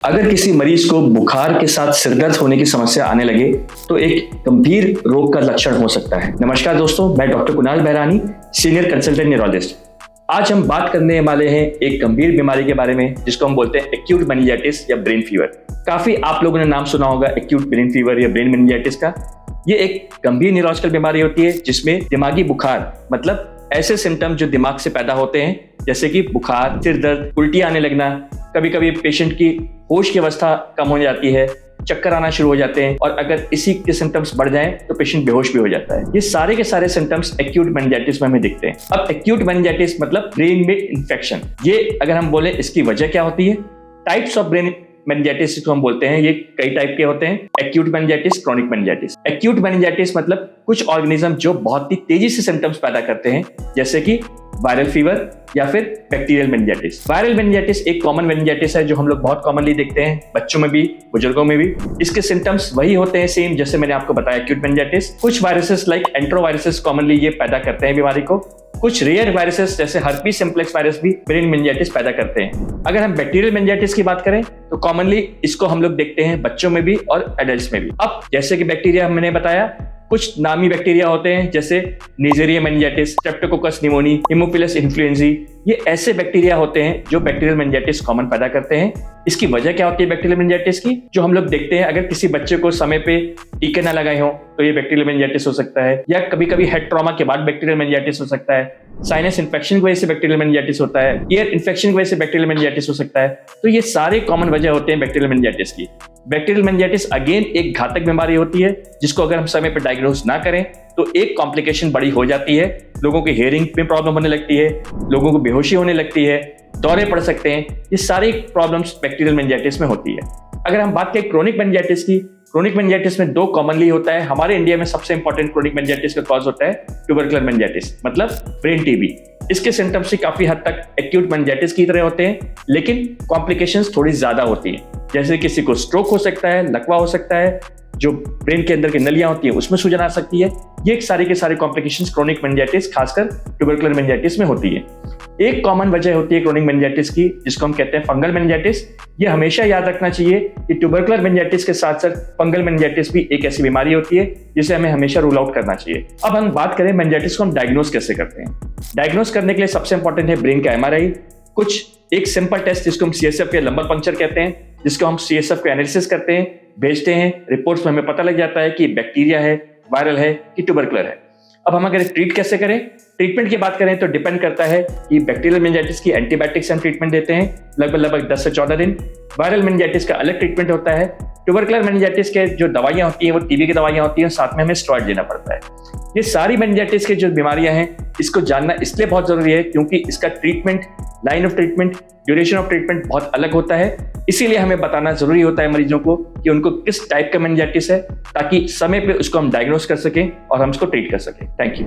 अगर किसी मरीज को बुखार के साथ सिरदर्द होने की समस्या आने लगे तो एक गंभीर रोग का लक्षण हो सकता है। नमस्कार दोस्तों, मैं doctor Kunal Bahrani, senior consultant neurologist. आज हम बात करने वाले हैं एक गंभीर बीमारी के बारे में जिसको हम बोलते हैं एक्यूट मेनिंजाइटिस या ब्रेन फीवर। काफी आप लोगों ने नाम सुना होगा एक्यूट ब्रेन फीवर या ब्रेन मेनिंजाइटिस का। ये एक गंभीर न्यूरोलॉजिकल बीमारी होती है जिसमें दिमागी बुखार, मतलब ऐसे सिम्टम जो दिमाग से पैदा होते हैं, जैसे कि बुखार, सिर दर्द, उल्टी आने लगना, कभी कभी पेशेंट की होश की अवस्था कम हो जाती है, चक्कर आना शुरू हो जाते हैं और अगर इसी के सिम्टम्स बढ़ जाएं तो पेशेंट बेहोश भी हो जाता है। ये सारे के सारे सिम्टम्स एक्यूट मेनिंजाइटिस में हमें दिखते हैं। अब एक्यूट मेनिंजाइटिस मतलब ब्रेन में इन्फेक्शन। ये अगर हम बोले इसकी वजह क्या होती है, टाइप्स ऑफ ब्रेन मेनिंजाइटिस को हम बोलते हैं, ये कई टाइप के होते हैं। Acute meningitis, chronic meningitis. Acute meningitis मतलब कुछ ऑर्गेनिज्म जो बहुत ही तेजी से सिम्टम्स पैदा करते हैं, जैसे कि वायरल फीवर या फिर बैक्टीरियल मेनिंजाइटिस। वायरल मेनिंजाइटिस एक कॉमन मेनिंजाइटिस है जो हम लोग बहुत कॉमनली देखते हैं, बच्चों में भी, बुजुर्गों में भी। इसके सिम्टम्स वही होते हैं सेम जैसे मैंने आपको बताया एक्यूट मेनिंजाइटिस। कुछ वायरसेस लाइक एंट्रोवायरसेस कॉमनली ये पैदा करते हैं बीमारी को। कुछ रेयर वायरसेस जैसे हर्पीस सिम्प्लेक्स वायरस भी ब्रेन मेनिंजाइटिस पैदा करते हैं। अगर हम बैक्टीरियल मेनिंजाइटिस की बात करें तो कॉमनली इसको हम लोग देखते हैं बच्चों में भी और एडल्ट्स में भी। अब जैसे कि बैक्टीरिया मैंने बताया, कुछ नामी बैक्टीरिया होते हैं जैसे Neisseria meningitidis, Streptococcus pneumoniae, Haemophilus influenzae. ये ऐसे बैक्टीरिया होते हैं जो बैक्टीरियल मेनिंजाइटिस कॉमन पैदा करते हैं। इसकी वजह क्या होती है बैक्टीरियल मेनिंजाइटिस की, जो हम लोग देखते हैं अगर किसी बच्चे को समय पे टीके ना लगाए हो तो ये बैक्टीरियल मेनिंजाइटिस हो सकता है, या कभी कभी हेड ट्रॉमा के बाद बैक्टीरियल मेनिंजाइटिस हो सकता है। साइनस इन्फेक्शन की वजह से बैक्टीरियल मेनिंजाइटिस होता है, ईयर इन्फेक्शन की वजह से बैक्टीरियल मेनिंजाइटिस हो सकता है। तो ये सारे कॉमन वजह होते हैं बैक्टीरियल मेनिंजाइटिस की। बैक्टीरियल मेनिंजाइटिस अगेन एक घातक बीमारी होती है जिसको अगर हम समय पर डायग्नोज ना करें तो एक कॉम्प्लिकेशन बड़ी हो जाती है। लोगों की हियरिंग में प्रॉब्लम होने लगती है, लोगों को बेहोशी होने लगती है, दौरे पड़ सकते हैं। ये सारी प्रॉब्लम्स बैक्टीरियल मेनिंजाइटिस में होती है। अगर हम बात करें क्रोनिक मेनिंजाइटिस की, क्रोनिक मेनिंजाइटिस में दो कॉमनली होता है। हमारे इंडिया में सबसे इंपॉर्टेंट क्रोनिक मेनिंजाइटिस का कॉज होता है ट्यूबरकुलर मेनिंजाइटिस, मतलब ब्रेन टीबी। इसके सिम्टम्स काफी हद तक एक्यूट मेनिंजाइटिस की तरह होते हैं, लेकिन कॉम्प्लिकेशंस थोड़ी ज्यादा होती हैं। जैसे किसी को स्ट्रोक हो सकता है, लकवा हो सकता है, जो ब्रेन के अंदर की नलियां होती है उसमें सूजन आ सकती है। ये सारी के सारे कॉम्प्लिकेशंस क्रोनिक मेनिंजाइटिस खासकर ट्यूबरकुलर मेनिंजाइटिस में होती है। एक कॉमन वजह होती है क्रोनिक मेनिंजाइटिस की जिसको हम कहते हैं फंगल मेनिंजाइटिस। ये हमेशा याद रखना चाहिए कि ट्यूबरकुलर मेनिंजाइटिस के साथ साथ फंगल मेनिंजाइटिस भी एक ऐसी बीमारी होती है जिसे हमें हमेशा रूल आउट करना चाहिए। अब हम बात करें मेनिंजाइटिस को हम डायग्नोज कैसे करते हैं। डायग्नोज करने के लिए सबसे इंपॉर्टेंट है ब्रेन का एमआरआई। कुछ एक सिंपल टेस्ट जिसको हम सीएसएफ या लंबर पंक्चर कहते हैं, जिसको हम सीएसएफ का एनालिसिस करते हैं, भेजते हैं, रिपोर्ट्स में हमें पता लग जाता है कि बैक्टीरिया है, वायरल है कि ट्यूबरकुलर है। अब हम अगर ट्रीट कैसे करें, ट्रीटमेंट की बात करें तो डिपेंड करता है कि बैक्टीरियल मेनिंजाइटिस की एंटीबायोटिक से हम ट्रीटमेंट देते हैं लगभग 10 से 14 दिन। वायरल मेनिंजाइटिस का अलग ट्रीटमेंट होता है। ट्यूबरकुलर मेनिंजाइटिस के जो दवाइयां होती हैं वो टीबी की दवाइयां होती हैं, साथ में हमें स्टेरॉइड देना पड़ता है। ये सारी मेनिंजाइटिस की जो बीमारियां हैं इसको जानना इसलिए बहुत जरूरी है क्योंकि इसका treatment, line of treatment, duration of treatment बहुत अलग होता है। इसीलिए हमें बताना जरूरी होता है मरीजों को कि उनको किस टाइप का मेनिंजाइटिस है, ताकि समय पे उसको हम डायग्नोस कर सकें और हम उसको ट्रीट कर सकें। Thank you.